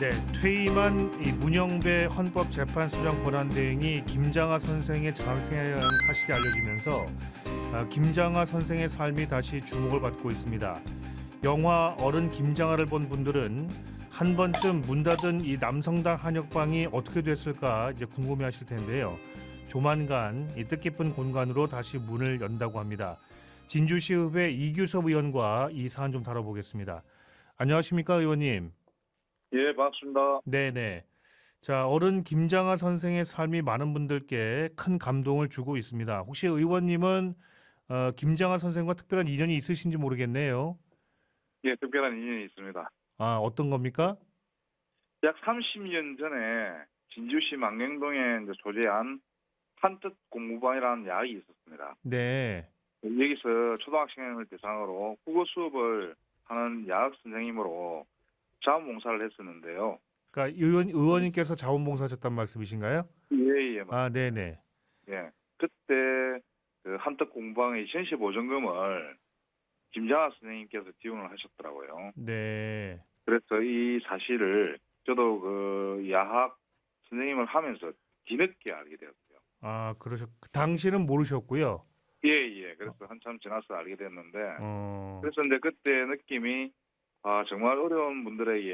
네, 퇴임한 이 문영배 헌법재판소장 권한대행이 김장하 선생의 장생이라는 사실이 알려지면서 김장하 선생의 삶이 다시 주목을 받고 있습니다. 영화 어른 김장하를 본 분들은 한 번쯤 문 닫은 이 남성당 한약방이 어떻게 됐을까 이제 궁금해하실 텐데요. 조만간 이 뜻깊은 공간으로 다시 문을 연다고 합니다. 진주시의회 이규섭 의원과 이 사안 좀 다뤄보겠습니다. 안녕하십니까, 의원님? 예, 반갑습니다. 네네. 자, 어른 김장하 선생의 삶이 많은 분들께 큰 감동을 주고 있습니다. 혹시 의원님은 김장하 선생과 특별한 인연이 있으신지 모르겠네요. 예, 특별한 인연이 있습니다. 아, 어떤 겁니까? 약 30년 전에 진주시 망경동에 이제 소재한 한뜻 공부반이라는 야학이 있었습니다. 네. 여기서 초등학생을 대상으로 국어 수업을 하는 야학 선생님으로 자원봉사를 했었는데요. 그러니까 의원님께서 자원봉사하셨단 말씀이신가요? 예, 예, 아, 맞습니다. 네네. 예, 그때 그 한뜻 공부방의 전시 보전금을 김장하 선생님께서 지원을 하셨더라고요. 네. 그래서 이 사실을 저도 그 야학 선생님을 하면서 뒤늦게 알게 되었어요. 아, 그 당시는 모르셨고요. 예, 예. 그래서 한참 지나서 알게 됐는데, 어, 그래서 이제 그때 느낌이, 아, 정말 어려운 분들에게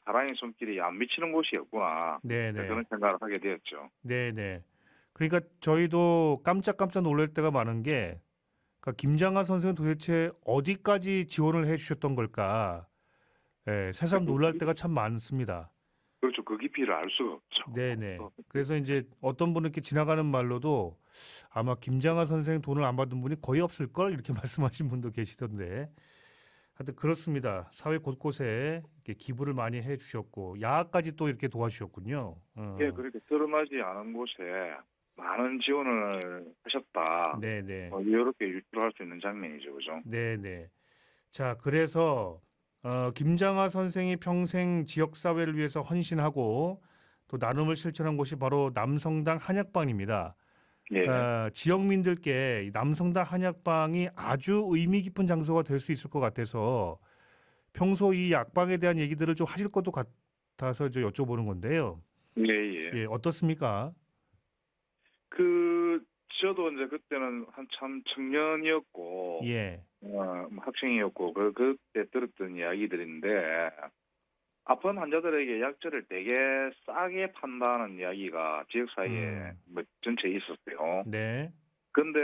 사랑의 손길이 안 미치는 곳이었구나. 네네. 그런 생각을 하게 되었죠. 네네. 그러니까 저희도 깜짝깜짝 놀랄 때가 많은 게, 그러니까 김장하 선생은 도대체 어디까지 지원을 해주셨던 걸까? 예, 새삼 놀랄 때가 참 많습니다. 그렇죠. 그 깊이를 알 수가 없죠. 네네. 그래서 이제 어떤 분은 이렇게 지나가는 말로도 아마 김장하 선생 돈을 안 받은 분이 거의 없을걸? 이렇게 말씀하신 분도 계시던데. 하여튼 그렇습니다. 사회 곳곳에 이렇게 기부를 많이 해주셨고, 야까지 또 이렇게 도와주셨군요. 예, 그렇게 드러나지 않은 곳에 많은 지원을 하셨다. 네네. 이렇게 유추할 수 있는 장면이죠. 그죠? 네네. 자, 그래서 김장하 선생이 평생 지역사회를 위해서 헌신하고 또 나눔을 실천한 곳이 바로 남성당 한약방입니다. 예. 지역민들께 이 남성당 한약방이 아주 의미 깊은 장소가 될 수 있을 것 같아서 평소 이 약방에 대한 얘기들을 좀 하실 것도 같아서 저 여쭤보는 건데요. 예, 예. 예, 어떻습니까? 저도 이제 그때는 한참 청년이었고, 예, 학생이었고, 그때 들었던 이야기들인데, 아픈 환자들에게 약재를 되게 싸게 판다는 이야기가 지역사회에 뭐 전체에 있었어요. 네, 근데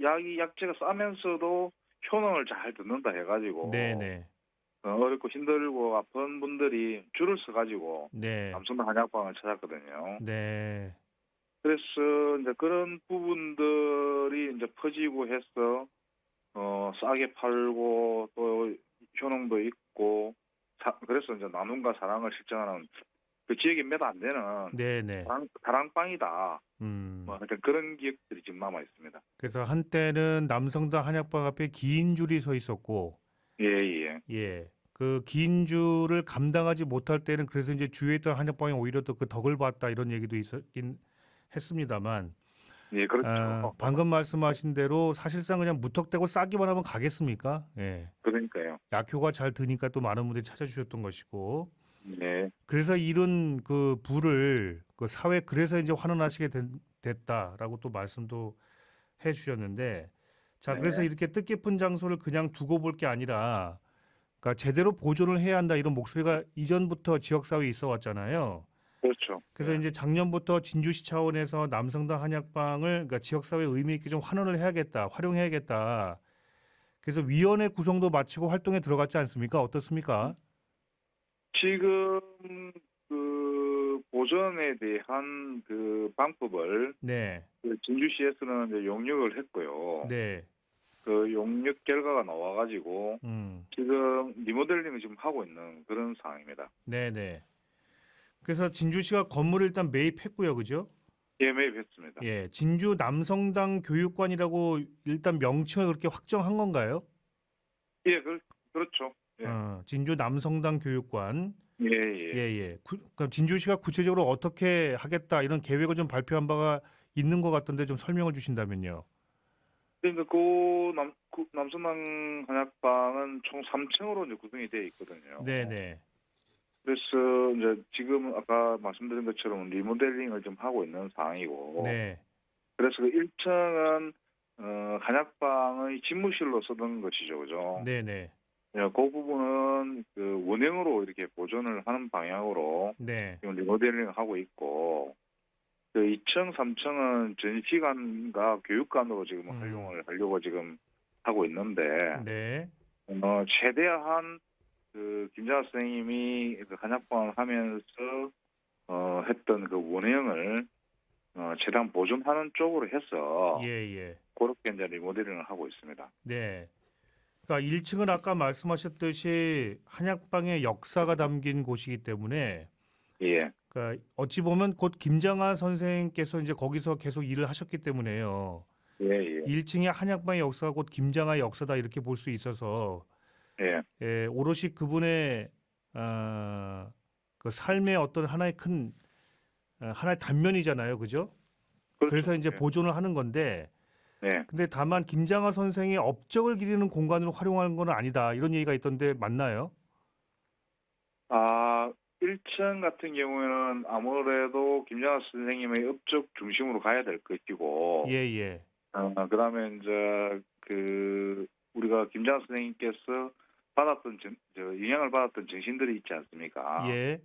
약재가 싸면서도 효능을 잘 듣는다 네, 해가지고, 네, 어렵고 힘들고 아픈 분들이 줄을 서가지고 네, 남성당 한약방을 찾았거든요. 네, 그래서 이제 그런 부분들이 이제 퍼지고 해서 싸게 팔고 또 효능도 있고 그래서 이제 나눔과 사랑을 실천하는 그 지역에 몇 안 되는 네, 네. 사랑방이다. 뭐 음. 하여튼 그런 기억들이 지금 남아 있습니다. 그래서 한때는 남성당 한약방 앞에 긴 줄이 서 있었고, 예, 예. 예, 그 긴 줄을 감당하지 못할 때는 그래서 이제 주위에 있던 한약방이 오히려 또 그 덕을 봤다 이런 얘기도 있었긴 했습니다만, 예, 그렇죠. 방금 말씀하신 대로 사실상 그냥 무턱대고 싸기만 하면 가겠습니까? 예, 그러니까요. 약효가 잘 드니까 또 많은 분들이 찾아주셨던 것이고, 네. 그래서 이런 그 부를 그 사회 그래서 이제 환원하시게 됐다라고 또 말씀도 해주셨는데, 자, 그래서 네. 이렇게 뜻깊은 장소를 그냥 두고 볼 게 아니라, 그러니까 제대로 보존을 해야 한다 이런 목소리가 이전부터 지역사회에 있어 왔잖아요. 그렇죠. 그래서 예. 이제 작년부터 진주시 차원에서 남성당 한약방을 그러니까 지역사회 의미 있게 좀 환원을 해야겠다, 활용해야겠다. 그래서 위원회 구성도 마치고 활동에 들어갔지 않습니까? 어떻습니까? 지금 그 보전에 대한 그 방법을 네, 그 진주시에서는 이제 용역을 했고요. 네, 그 용역 결과가 나와가지고 음, 지금 리모델링을 지금 하고 있는 그런 상황입니다. 네, 네. 그래서 진주시가 건물을 일단 매입했고요, 그죠? 예, 매입했습니다. 예, 진주 남성당 교육관이라고 일단 명칭을 그렇게 확정한 건가요? 예, 그렇죠. 예, 진주 남성당 교육관. 예, 예, 예. 예. 그럼 진주시가 구체적으로 어떻게 하겠다 이런 계획을 좀 발표한 바가 있는 것 같던데 좀 설명을 주신다면요. 그러니까 그 남선당 한약방은 총 3층으로 이제 구성이 되어 있거든요. 네, 네. 그래서 이제 지금 아까 말씀드린 것처럼 리모델링을 좀 하고 있는 상황이고, 네. 그래서 그 1층은 한약방의 집무실로 쓰던 것이죠, 그죠? 네네. 예, 그 부분은 그 원형으로 이렇게 보존을 하는 방향으로 네. 지금 리모델링을 하고 있고, 그 2층, 3층은 전시관과 교육관으로 지금 활용을 하려고 지금 하고 있는데, 네. 최대한 그 김장하 선생님이 그 한약방을 하면서 했던 그 원형을 최대한 보존하는 쪽으로 해서 예, 예. 그렇게 이제 리모델링을 하고 있습니다. 네. 그러니까 1층은 아까 말씀하셨듯이 한약방의 역사가 담긴 곳이기 때문에 예, 그러니까 어찌 보면 곧 김장하 선생께서 이제 거기서 계속 일을 하셨기 때문에요. 예, 예, 1층의 한약방의 역사가 곧 김장하의 역사다 이렇게 볼 수 있어서 예. 예, 오롯이 그분의 그 삶의 어떤 하나의 단면이잖아요, 그죠? 그렇죠. 그래서 이제 예. 보존을 하는 건데, 네. 근데 다만 김장하 선생의 업적을 기리는 공간으로 활용하는 건 아니다 이런 얘기가 있던데 맞나요? 아, 1층 같은 경우에는 아무래도 김장하 선생님의 업적 중심으로 가야 될 것이고, 예, 예, 그다음에 이제 그 우리가 김장하 선생님께서 받았던 영향을 받았던 정신들이 있지 않습니까? 예,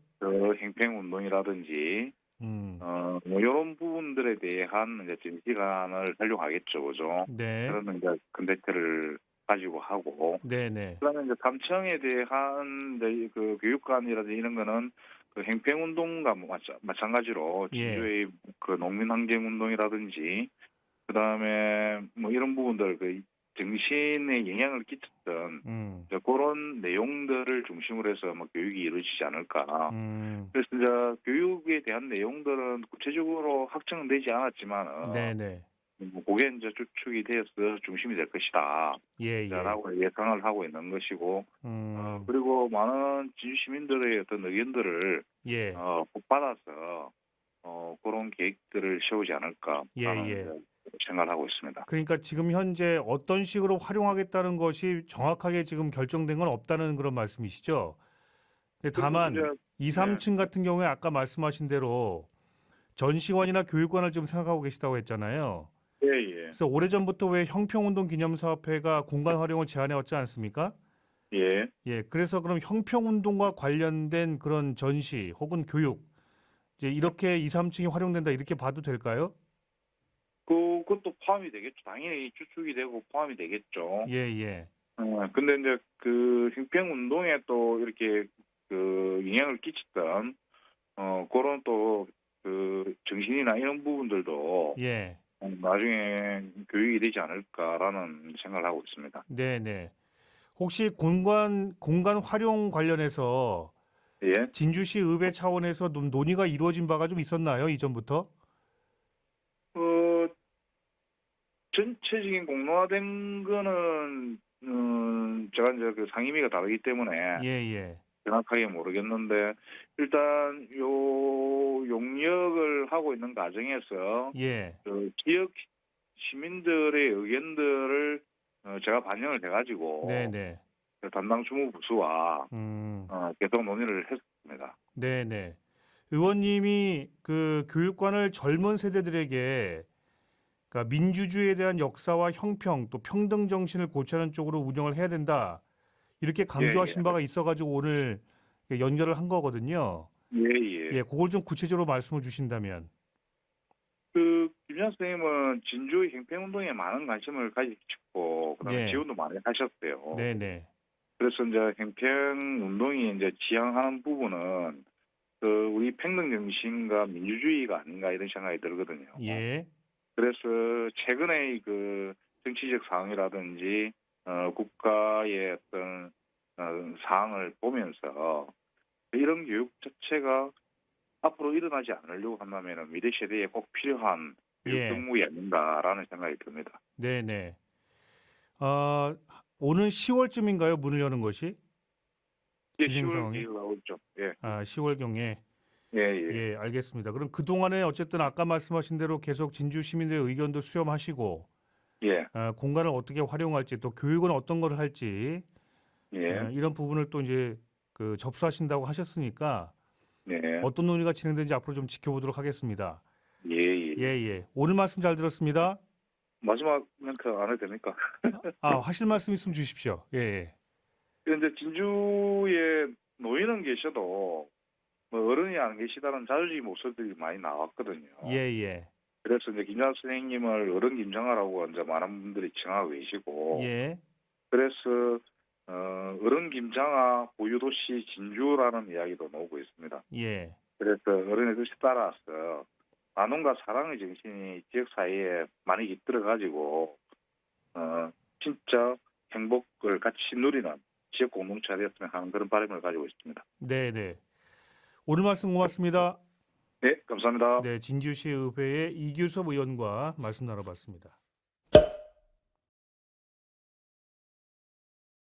행평 운동이라든지 음, 뭐 이런 부분들에 대한 이제 전시관을 활용하겠죠, 그죠? 네, 그런 이제 컨택트를 가지고 하고, 네, 네, 그다음에 이제 3층에 대한 이제 그 교육관이라든지 이런 거는 그 행평 운동과 마찬가지로 예, 진주의 그 농민 항쟁 운동이라든지 그다음에 뭐 이런 부분들 그 정신에 영향을 끼쳤던 이제 그런 내용들을 중심으로 해서 뭐 교육이 이루어지지 않을까. 그래서 이제 교육에 대한 내용들은 구체적으로 확정은 되지 않았지만 네, 네, 뭐 그게 이제 주축이 되어서 중심이 될 것이다. 예, 예, 라고 예상을 하고 있는 것이고, 그리고 많은 진주 시민들의 어떤 의견들을 예, 받아서 그런 계획들을 세우지 예, 않을까라는 예. 이제 생각을 하고 있습니다. 그러니까 지금 현재 어떤 식으로 활용하겠다는 것이 정확하게 지금 결정된 건 없다는 그런 말씀이시죠? 근데 그래서 다만 이제 2, 네, 3층 같은 경우에 아까 말씀하신 대로 전시관이나 교육관을 지금 생각하고 계시다고 했잖아요. 예, 예, 그래서 오래전부터 왜 형평운동 기념사업회가 공간 활용을 제안해 왔지 않습니까? 예. 예, 그래서 그럼 형평운동과 관련된 그런 전시 혹은 교육 이제 이렇게 2, 3층이 활용된다 이렇게 봐도 될까요? 그것도 포함이 되겠죠. 당연히 주축이 되고 포함이 되겠죠. 예, 예. 근데 이제 그 형평 운동에 또 이렇게 그 영향을 끼쳤던 그런 또 그 정신이나 이런 부분들도 예. 나중에 교육이 되지 않을까라는 생각을 하고 있습니다. 네, 네. 혹시 공간 활용 관련해서 예. 진주시 의회 차원에서 논의가 이루어진 바가 좀 있었나요? 이전부터? 어, 전체적인 공론화된 거는 제가 이제 그 상임위가 다르기 때문에 예, 예. 정확하게 모르겠는데 일단 요 용역을 하고 있는 과정에서 예. 그 지역 시민들의 의견들을 제가 반영을 해가지고 네, 네. 그 담당 주무부수와 음. 계속 논의를 했습니다. 네, 네. 의원님이 그 교육관을 젊은 세대들에게 그러니까 민주주의에 대한 역사와 형평 또 평등 정신을 고취하는 쪽으로 운영을 해야 된다. 이렇게 예, 예. 강조하신 바가 있어가지고 오늘 연결을 한 거거든요. 예, 예. 예, 그걸 좀 구체적으로 말씀을 주신다면. 그 김장 선생님은 진주의 형평운동에 많은 관심을 가지고 그다음에 네, 지원도 많이 하셨어요. 네, 네, 그래서 이제 형평운동이 이제 지향하는 부분은 그 우리 평등 정신과 민주주의가 아닌가 이런 생각이 들거든요. 예, 그래서 최근의 그 정치적 상황이라든지 국가의 어떤 상황을 보면서 이런 교육 자체가 앞으로 일어나지 않으려고 한다면 미래 세대에 꼭 필요한 교육 예, 덕목이 아닌가라는 생각이 듭니다. 네, 네. 오는 10월쯤인가요? 문을 여는 것이 이제 진행 10월 상황이? 계획 나오죠. 예, 10월경에. 예, 예, 예, 알겠습니다. 그럼 그동안에 어쨌든 아까 말씀하신 대로 계속 진주 시민들의 의견도 수렴하시고 예, 공간을 어떻게 활용할지 또 교육은 어떤 걸 할지 예, 이런 부분을 또 이제 그 접수하신다고 하셨으니까 네. 어떤 논의가 진행되는지 앞으로 좀 지켜보도록 하겠습니다. 예, 예. 예. 오늘 말씀 잘 들었습니다. 마지막 멘트 안 해도 됩니까? 하실 말씀 있으면 주십시오. 예. 근데 진주에 노인은 계셔도 뭐 어른이 안 계시다는 자존심 목소리들이 많이 나왔거든요. 예. 그래서 이제 김장하 선생님을 어른 김장하라고 이제 많은 분들이 칭하고 계시고, 예. 그래서 어른 김장하 보유도시 진주라는 이야기도 나오고 있습니다. 예. 그래서 어른의 뜻에 따라서 나눔과 사랑의 정신이 지역 사회에 많이 깃들어가지고 진짜 행복을 같이 누리는 지역 공동체가 되었으면 하는 그런 바람을 가지고 있습니다. 네. 오늘 말씀 고맙습니다. 네, 감사합니다. 네, 진주시 의회의 이규섭 의원과 말씀 나눠봤습니다.